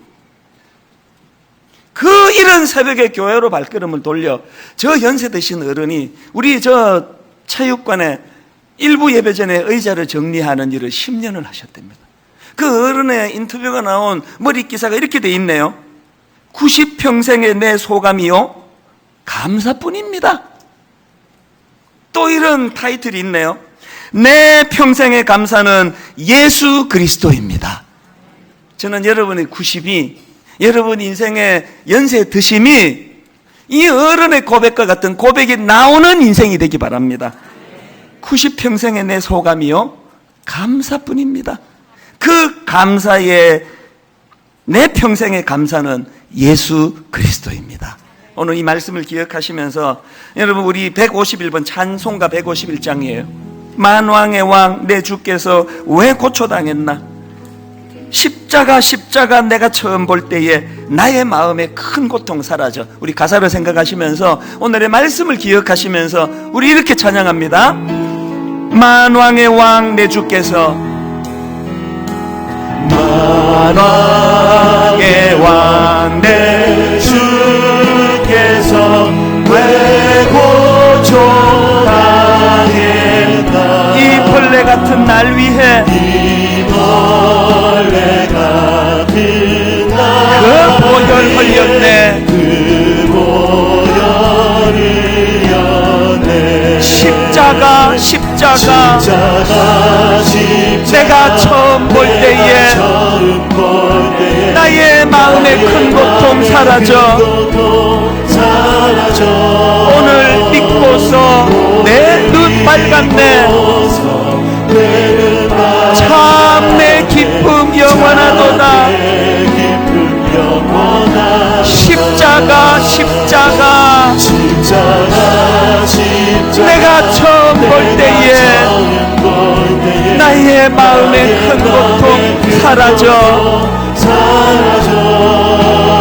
그 이른 새벽에 교회로 발걸음을 돌려 저 연세 드신 어른이 우리 저 체육관에 일부 예배 전에 의자를 정리하는 일을 10년을 하셨답니다. 그 어른의 인터뷰가 나온 머리 기사가 이렇게 돼 있네요. 90평생의 내 소감이요 감사뿐입니다. 또 이런 타이틀이 있네요. 내 평생의 감사는 예수 그리스도입니다. 저는 여러분의 90이 여러분 인생의 연세 드심이 이 어른의 고백과 같은 고백이 나오는 인생이 되기 바랍니다. 90평생의 내 소감이요 감사뿐입니다. 그 감사의 내 평생의 감사는 예수 그리스도입니다. 오늘 이 말씀을 기억하시면서 여러분 우리 151번 찬송가 151장이에요. 만왕의 왕 내 주께서 왜 고초당했나? 십자가 내가 처음 볼 때에 나의 마음에 큰 고통 사라져. 우리 가사를 생각하시면서 오늘의 말씀을 기억하시면서 우리 이렇게 찬양합니다. 만왕의 왕 내 주께서 만왕의 왕 내 주께서 왜 고초당했나? 이 벌레 같은 날 위해 이 벌레 같은 날 그 보혈 흘렸네. 그 보혈 흘렸네. 십자가 내가 처음 볼 때에 나의 마음의 큰 고통 사라져. 오늘 믿고서 내 눈 빨갛네. 참 내 기쁨 영원하도다. 십자가 내가 처음 볼 때에 나의 마음의 큰 고통 사라져.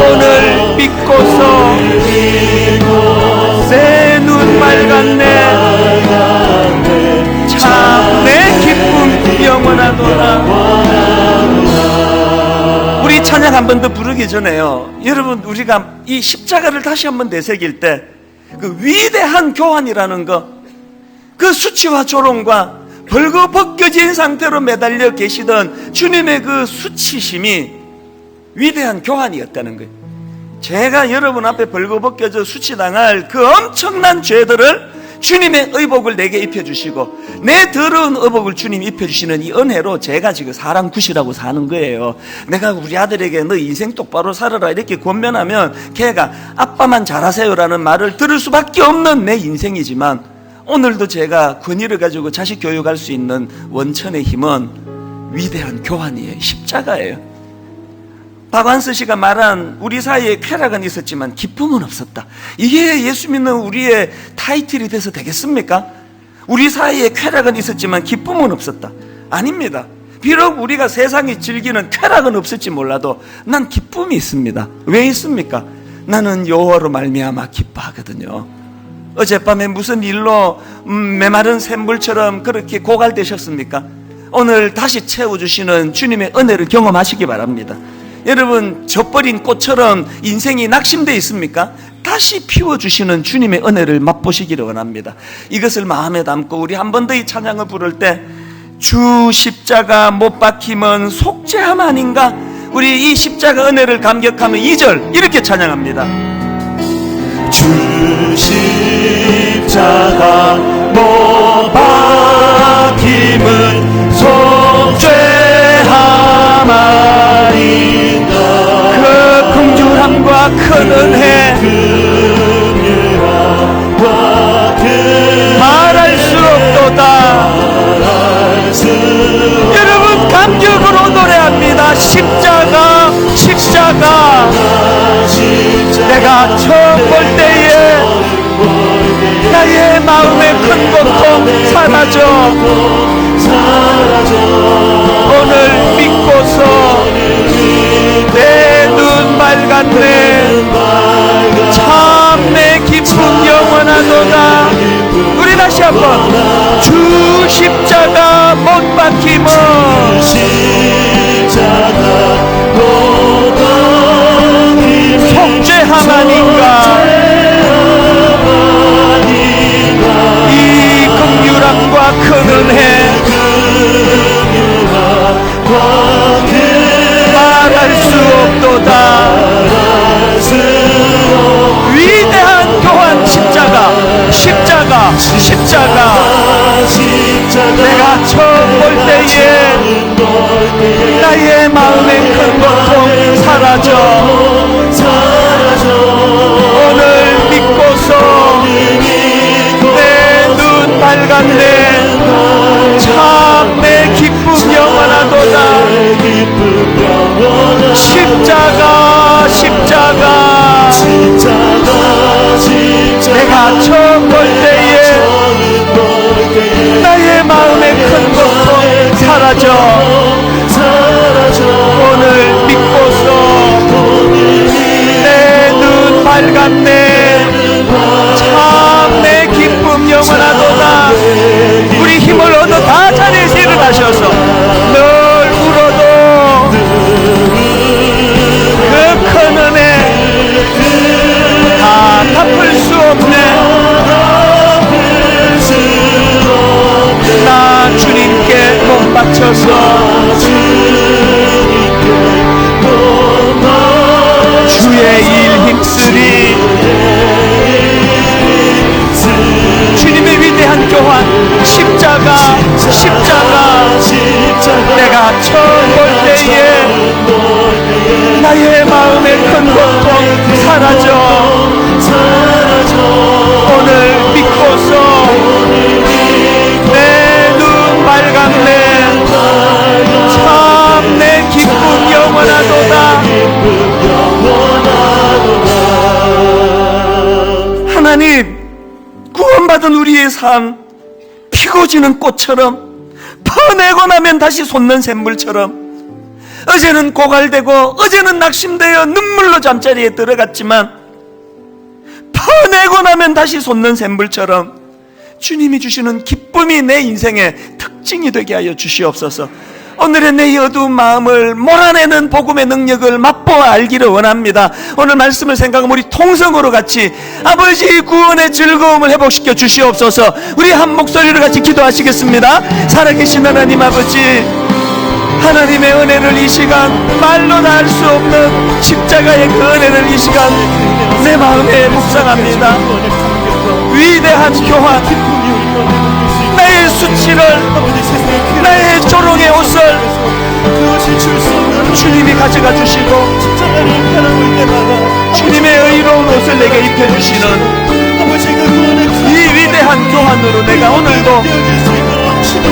오늘 믿고서 내 눈 빨갛네. 참 내 기쁨 영원하도다. 우리 찬양 한 번 더 부르기 전에요, 여러분 우리가 이 십자가를 다시 한번 되새길 때 그 위대한 교환이라는 거, 그 수치와 조롱과 벌거벗겨진 상태로 매달려 계시던 주님의 그 수치심이 위대한 교환이었다는 거예요. 제가 여러분 앞에 벌거벗겨져 수치당할 그 엄청난 죄들을 주님의 의복을 내게 입혀주시고 내 더러운 의복을 주님이 입혀주시는 이 은혜로 제가 지금 사람 굿이라고 사는 거예요. 내가 우리 아들에게 너 인생 똑바로 살아라 이렇게 권면하면 걔가 아빠만 잘하세요라는 말을 들을 수밖에 없는 내 인생이지만, 오늘도 제가 권위를 가지고 자식 교육할 수 있는 원천의 힘은 위대한 교환이에요. 십자가예요. 박완서 씨가 말한 우리 사이에 쾌락은 있었지만 기쁨은 없었다. 이게 예수 믿는 우리의 타이틀이 돼서 되겠습니까? 우리 사이에 쾌락은 있었지만 기쁨은 없었다. 아닙니다. 비록 우리가 세상이 즐기는 쾌락은 없을지 몰라도 난 기쁨이 있습니다. 왜 있습니까? 나는 여호와로 말미암아 기뻐하거든요. 어젯밤에 무슨 일로 메마른 샘물처럼 그렇게 고갈되셨습니까? 오늘 다시 채워주시는 주님의 은혜를 경험하시기 바랍니다. 여러분 젖버린 꽃처럼 인생이 낙심되어 있습니까? 다시 피워주시는 주님의 은혜를 맛보시기를 원합니다. 이것을 마음에 담고 우리 한 번 더 이 찬양을 부를 때 주 십자가 못 박힘은 속죄함 아닌가? 우리 이 십자가 은혜를 감격하며 2절 이렇게 찬양합니다. 주 십자가 못 박힘은 속죄함 아닌가? 그 긍휼함과 큰 은혜 말할 수 없도다. 여러분 감격으로 노래합니다. 십자가 내가 처음 볼 때에 나의 마음의 큰 고통 사라져. 오늘 믿고서 내 눈 밝았네. 참 내 기쁨 영원하도다. 다시 한번 주 십자가 못 박힘은 속죄함 아닌가. 이 긍휼함과 큰 은혜 말할 수 없도다. 위대한 교환 십자가, 십자가, 십자가. 내가 처음 볼 때에 나의 마음의 큰 고통 사라져. 오늘 믿고서 내 눈 밝았네. 참 내 기쁨 영원하도다. 십자가, 십자가. 내가 처음 볼 때에 나의 마음의 큰 고통 사라져. 오늘 믿고서 내 눈 밝았네. 참 내 기쁨 영원하도다. 우리 힘을 얻어 다 자리에서 일어나셔서 늘 울어도 그 큰 은혜 다 갚을 수 없네. 나 주님께 못 바쳐서 주의 일 힘쓰리. 주님의 위대한 교환 십자가, 십자가. 내가 처음 볼 때에 나의 마음의 큰 고통 사라져. 오늘 믿고서 내 눈 밝았네. 참 내 기쁨 영원하도다. 하나님, 구원받은 우리의 삶 피고 지는 꽃처럼 퍼내고 나면 다시 솟는 샘물처럼 어제는 고갈되고 어제는 낙심되어 눈물로 잠자리에 들어갔지만 퍼내고 나면 다시 솟는 샘물처럼 주님이 주시는 기쁨이 내 인생의 특징이 되게 하여 주시옵소서. 오늘의 내 어두운 마음을 몰아내는 복음의 능력을 맛보아 알기를 원합니다. 오늘 말씀을 생각하면 우리 통성으로 같이 아버지 구원의 즐거움을 회복시켜 주시옵소서. 우리 한 목소리로 같이 기도하시겠습니다. 살아계신 하나님 아버지, 하나님의 은혜를 이 시간 말로 다 할 수 없는 십자가의 그 은혜를 이 시간 내 마음에 묵상합니다. 위대한 교환, 나의 수치를, 나의 조롱의 옷을 주님이 가져가 주시고 주님의 의로운 옷을 내게 입혀주시는 이 위대한 교환으로 내가 오늘도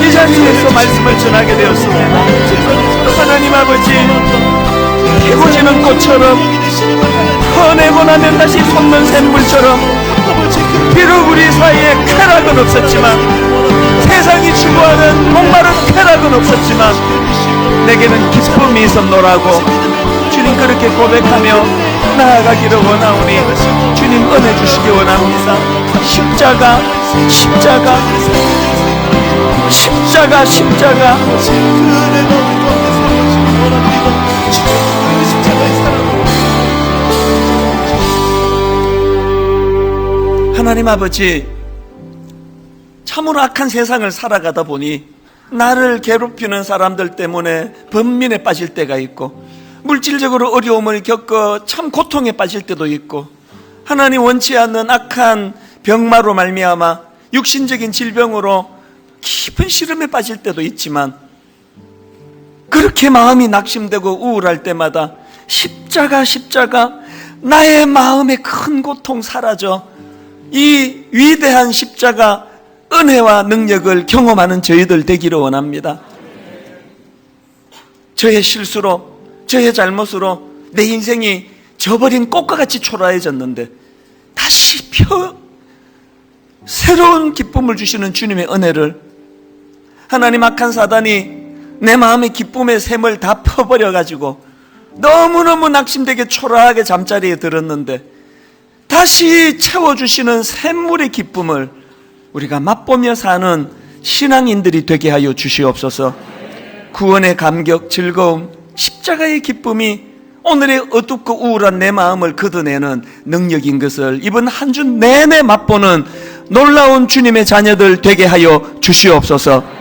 이 자리에서 말씀을 전하게 되었습니다. 하나님 아버지, 피고 지는 꽃처럼 퍼내고 나면 다시 솟는 샘물처럼 비록 우리 사이에 쾌락은 없었지만, 세상이 추구하는 목마른 쾌락은 없었지만 내게는 기쁨이 있었노라고 주님 그렇게 고백하며 나아가기를 원하오니 주님 은혜 주시기 원합니다. 십자가, 십자가, 십자가, 십자가. 하나님 아버지, 참으로 악한 세상을 살아가다 보니 나를 괴롭히는 사람들 때문에 번민에 빠질 때가 있고, 물질적으로 어려움을 겪어 참 고통에 빠질 때도 있고, 하나님 원치 않는 악한 병마로 말미암아 육신적인 질병으로 깊은 시름에 빠질 때도 있지만, 그렇게 마음이 낙심되고 우울할 때마다 십자가, 십자가, 나의 마음의 큰 고통 사라져 이 위대한 십자가 은혜와 능력을 경험하는 저희들 되기를 원합니다. 저의 실수로, 저의 잘못으로 내 인생이 저버린 꽃과 같이 초라해졌는데 다시 새로운 기쁨을 주시는 주님의 은혜를, 하나님 악한 사단이 내 마음의 기쁨의 샘을 다 퍼버려가지고 너무너무 낙심되게 초라하게 잠자리에 들었는데 다시 채워주시는 샘물의 기쁨을 우리가 맛보며 사는 신앙인들이 되게 하여 주시옵소서. 구원의 감격, 즐거움, 십자가의 기쁨이 오늘의 어둡고 우울한 내 마음을 걷어내는 능력인 것을 이번 한 주 내내 맛보는 놀라운 주님의 자녀들 되게 하여 주시옵소서.